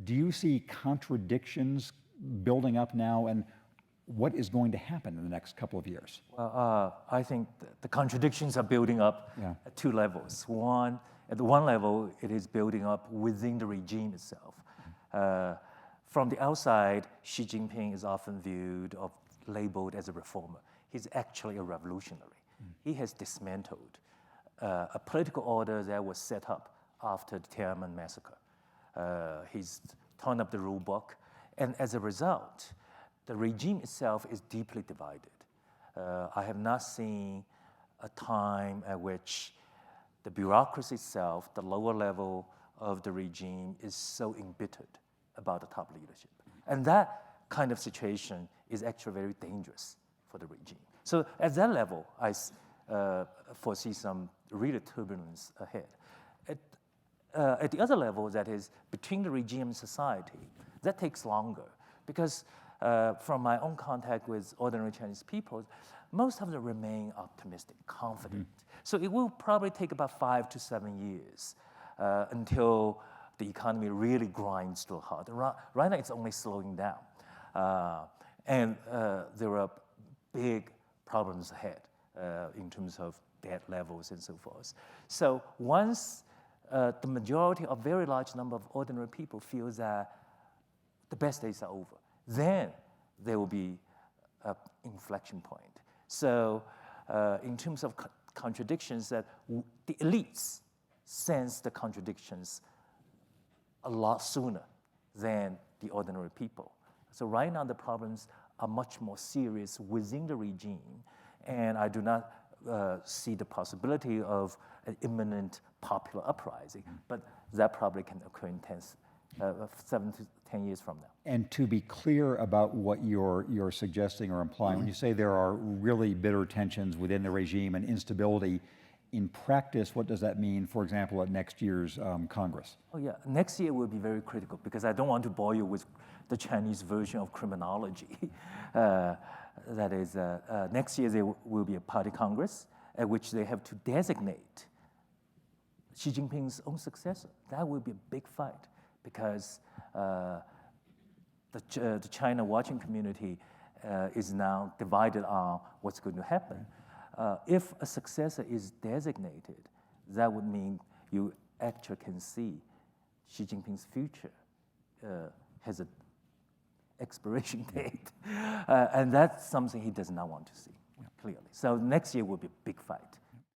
Do you see contradictions building up now, and what is going to happen in the next couple of years? Well, I think the contradictions are building up at two levels. One, at one level, it is building up within the regime itself. From the outside, Xi Jinping is often viewed or labeled as a reformer. He's actually a revolutionary. He has dismantled a political order that was set up after the Tiananmen massacre. He's torn up the rule book, and as a result, the regime itself is deeply divided. I have not seen a time at which the bureaucracy itself, the lower level of the regime, is so embittered about the top leadership. And that kind of situation is actually very dangerous for the regime. So at that level, I foresee some really turbulence ahead. At the other level, that is between the regime and society, that takes longer because from my own contact with ordinary Chinese people, most of them remain optimistic, confident. So it will probably take about 5 to 7 years until the economy really grinds to a halt. Right now, it's only slowing down. And there are big problems ahead in terms of debt levels and so forth. So once the majority of very large number of ordinary people feel that the best days are over, then there will be an inflection point. So in terms of contradictions, that the elites sense the contradictions a lot sooner than the ordinary people. So right now the problems are much more serious within the regime, and I do not see the possibility of an imminent popular uprising, but that probably can occur in 7 to 10 years from now. And to be clear about what you're suggesting or implying, when you say there are really bitter tensions within the regime and instability, in practice, what does that mean, for example, at next year's Congress? Oh yeah, next year will be very critical because I don't want to bore you with the Chinese version of criminology. That is, next year there will be a party Congress at which they have to designate Xi Jinping's own successor. That will be a big fight because the China watching community is now divided on what's going to happen. If a successor is designated, that would mean you actually can see Xi Jinping's future has an expiration date. And that's something he does not want to see, clearly. So next year will be a big fight.